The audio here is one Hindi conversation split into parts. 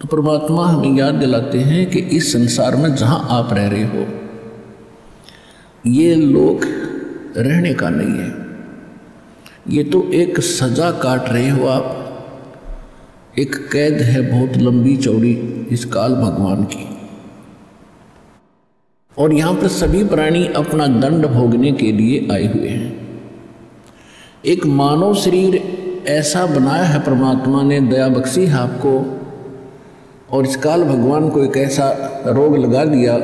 तो परमात्मा हमें याद दिलाते हैं कि इस संसार में जहाँ आप रह रहे हो ये लोक रहने का नहीं है, ये तो एक सजा काट रहे हो आप, एक कैद है बहुत लंबी चौड़ी इस काल भगवान की। और यहाँ पर सभी प्राणी अपना दंड भोगने के लिए आए हुए हैं। एक मानव शरीर ऐसा बनाया है परमात्मा ने, दया बख्शी है आपको, और इस काल भगवान को एक ऐसा रोग लगा दिया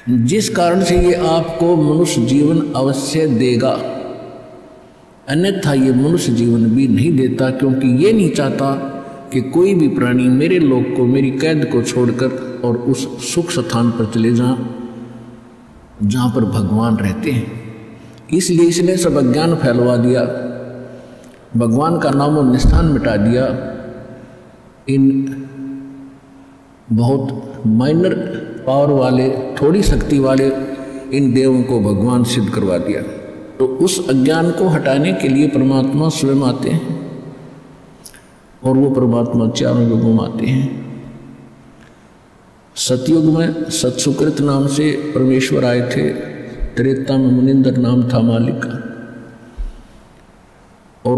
जिस कारण से ये आपको मनुष्य जीवन अवश्य देगा, अन्यथा ये मनुष्य जीवन भी नहीं देता, क्योंकि ये नहीं चाहता कि कोई भी प्राणी मेरे लोक को, मेरी कैद को छोड़कर और उस सुख स्थान पर चले जहाँ पर भगवान रहते हैं। इसलिए इसने सब अज्ञान फैलवा दिया, भगवान का नाम और निशान मिटा दिया, इन बहुत माइनर पावर वाले, थोड़ी शक्ति वाले इन देवों को भगवान सिद्ध करवा दिया। तो उस अज्ञान को हटाने के लिए परमात्मा स्वयं आते हैं, और वो परमात्मा चारों युगों में आते हैं। सतयुग में सत्सुकृत नाम से परमेश्वर आए थे, त्रेता में मुनिंदर नाम था मालिक का, और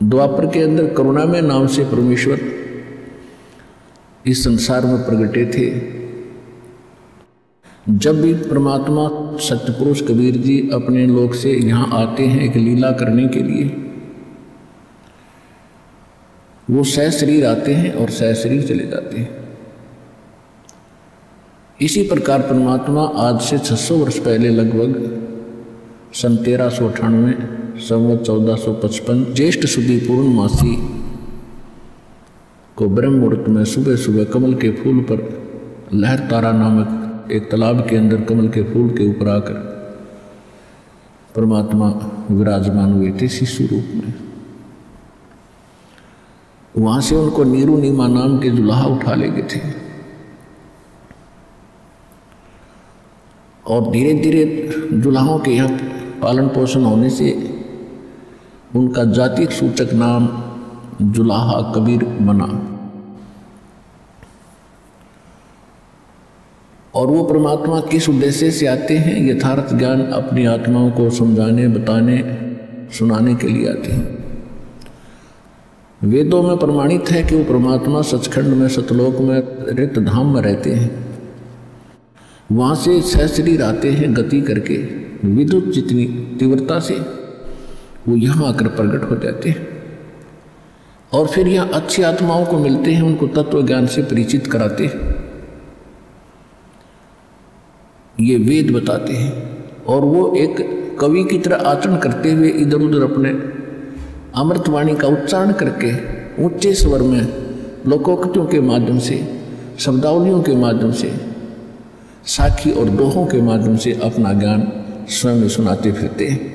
द्वापर के अंदर करुणामय नाम से परमेश्वर इस संसार में प्रगटे थे। जब भी परमात्मा सत्यपुरुष कबीर जी अपने लोक से यहाँ आते हैं एक लीला करने के लिए, वो सह शरीर आते हैं और सह शरीर चले जाते हैं। इसी प्रकार परमात्मा आज से 600 वर्ष पहले लगभग सन 1398 संवत 1455 ज्येष्ठ शुद्धि पूर्णमासी को ब्रह्म मुहूर्त में सुबह सुबह कमल के फूल पर लहर तारा नामक एक तालाब के अंदर कमल के फूल के ऊपर आकर परमात्मा विराजमान हुए थे शिशु रूप में। वहां से उनको नीरू नीमा नाम के जुलाहा उठा ले गए थे, और धीरे धीरे जुलाहों के यहाँ पालन पोषण होने से उनका जाति सूचक नाम जुलाहा कबीर बना। और वो परमात्मा किस उद्देश्य से आते हैं? यथार्थ ज्ञान अपनी आत्माओं को समझाने, बताने, सुनाने के लिए आते हैं। वेदों में प्रमाणित है कि वो परमात्मा सचखंड में, सतलोक में, रिक्त धाम में रहते हैं। वहाँ से सह शरीर आते हैं गति करके, विद्युत जितनी तीव्रता से वो यहाँ आकर प्रकट हो जाते हैं, और फिर यहाँ अच्छी आत्माओं को मिलते हैं, उनको तत्व ज्ञान से परिचित कराते हैं। ये वेद बताते हैं, और वो एक कवि की तरह आचरण करते हुए इधर उधर अपने अमृतवाणी का उच्चारण करके ऊंचे स्वर में लोकोक्तियों के माध्यम से, शब्दावलियों के माध्यम से, साखी और दोहों के माध्यम से अपना ज्ञान स्वयं सुनाते फिरते हैं,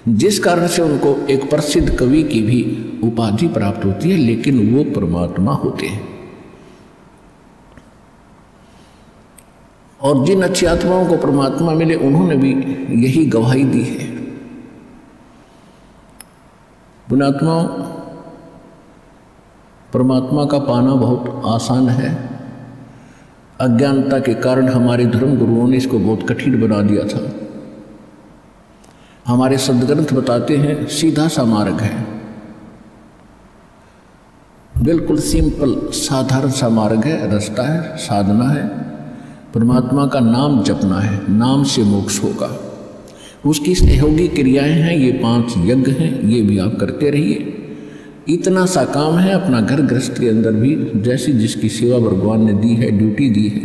जिस कारण से उनको एक प्रसिद्ध कवि की भी उपाधि प्राप्त होती है, लेकिन वो परमात्मा होते हैं। और जिन अच्छी आत्माओं को परमात्मा मिले उन्होंने भी यही गवाही दी है। पुण्यात्माओं, परमात्मा का पाना बहुत आसान है। अज्ञानता के कारण हमारे धर्म गुरुओं ने इसको बहुत कठिन बना दिया था। हमारे सदग्रंथ बताते हैं सीधा सा मार्ग है, बिल्कुल सिंपल साधारण सा मार्ग है, रास्ता है, साधना है, परमात्मा का नाम जपना है, नाम से मोक्ष होगा। उसकी सहयोगी क्रियाएं हैं, ये 5 यज्ञ हैं, ये भी आप करते रहिए। इतना सा काम है, अपना घर गृहस्थ के अंदर भी जैसी जिसकी सेवा भगवान ने दी है, ड्यूटी दी है,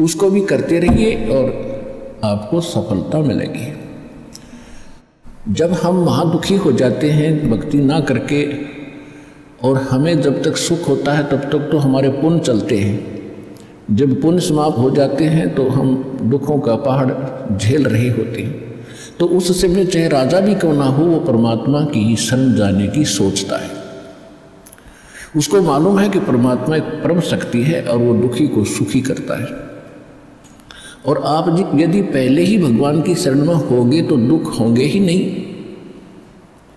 उसको भी करते रहिए और आपको सफलता मिलेगी। जब हम महादुखी हो जाते हैं भक्ति ना करके, और हमें जब तक सुख होता है तब तक तो हमारे पुण्य चलते हैं। जब पुण्य समाप्त हो जाते हैं तो हम दुखों का पहाड़ झेल रहे होते हैं। तो उस समय चाहे राजा भी क्यों ना हो, वो परमात्मा की ही शरण जाने की सोचता है। उसको मालूम है कि परमात्मा एक परम शक्ति है और वो दुखी को सुखी करता है। और आप यदि पहले ही भगवान की शरण में होंगे तो दुख होंगे ही नहीं।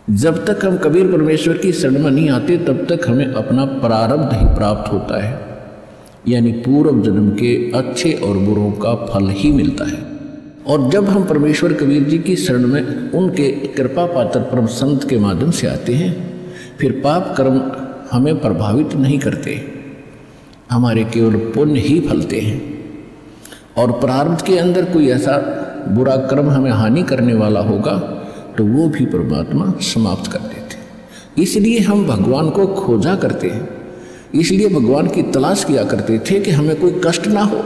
जब तक हम कबीर परमेश्वर की शरण में नहीं आते तब तक हमें अपना प्रारब्ध ही प्राप्त होता है, यानी पूर्व जन्म के अच्छे और बुरों का फल ही मिलता है। और जब हम परमेश्वर कबीर जी की शरण में उनके कृपा पात्र परम संत के माध्यम से आते हैं, फिर पाप कर्म हमें प्रभावित नहीं करते, हमारे केवल पुण्य ही फलते हैं। और प्रारब्ध के अंदर कोई ऐसा बुरा कर्म हमें हानि करने वाला होगा तो वो भी परमात्मा समाप्त कर देते। इसलिए हम भगवान को खोजा करते हैं, इसलिए भगवान की तलाश किया करते थे कि हमें कोई कष्ट ना हो।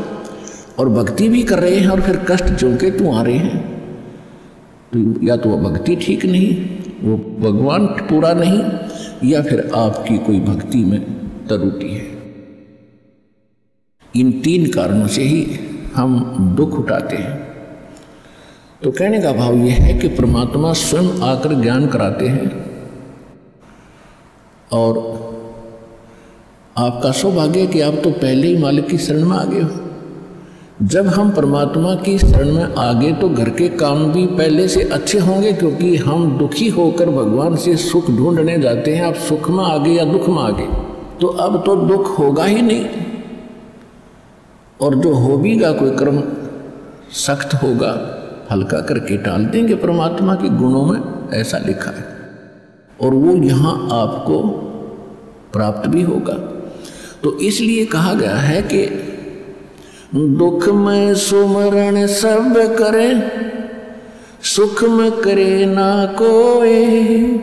और भक्ति भी कर रहे हैं और फिर कष्ट जो के तू आ रहे हैं, तो या तो वो भक्ति ठीक नहीं, वो भगवान पूरा नहीं, या फिर आपकी कोई भक्ति में त्रुटि है। इन 3 कारणों से ही हम दुख उठाते हैं। तो कहने का भाव यह है कि परमात्मा स्वयं आकर ज्ञान कराते हैं। और आपका सौभाग्य है कि आप तो पहले ही मालिक की शरण में आ गए हो। जब हम परमात्मा की शरण में आ गए तो घर के काम भी पहले से अच्छे होंगे, क्योंकि हम दुखी होकर भगवान से सुख ढूंढने जाते हैं। आप सुख में आ गए या दुख में आ गए, तो अब तो दुख होगा ही नहीं। और जो होगा कोई कर्म सख्त होगा, हल्का करके टाल देंगे। परमात्मा के गुणों में ऐसा लिखा है, और वो यहाँ आपको प्राप्त भी होगा। तो इसलिए कहा गया है कि दुख में सुमरण सब करे, सुख में करे ना कोई,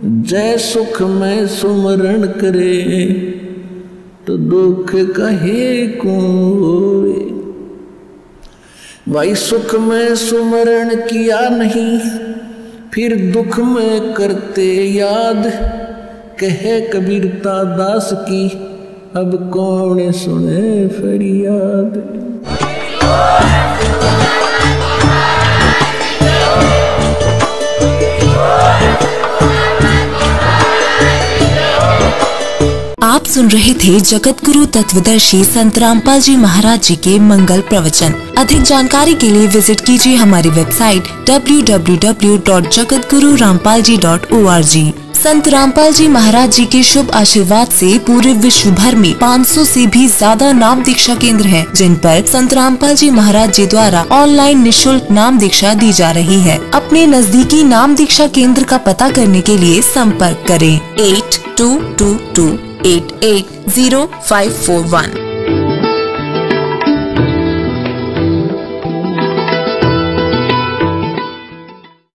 जय सुख में सुमरण करे तो दुख कहे कोई। भाई सुख में सुमरण किया नहीं, फिर दुख में करते याद, कहे कबीरता दास की अब कौन सुने फरियाद। आप सुन रहे थे जगत गुरु तत्वदर्शी संत रामपाल जी महाराज जी के मंगल प्रवचन। अधिक जानकारी के लिए विजिट कीजिए हमारी वेबसाइट www.jagatgururampalji.org। संत रामपाल जी महाराज जी के शुभ आशीर्वाद से पूरे विश्व भर में 500 से भी ज्यादा नाम दीक्षा केंद्र हैं, जिन पर संत रामपाल जी महाराज जी द्वारा ऑनलाइन निशुल्क नाम दीक्षा दी जा रही है। अपने नजदीकी नाम दीक्षा केंद्र का पता करने के लिए संपर्क करें 8222880541।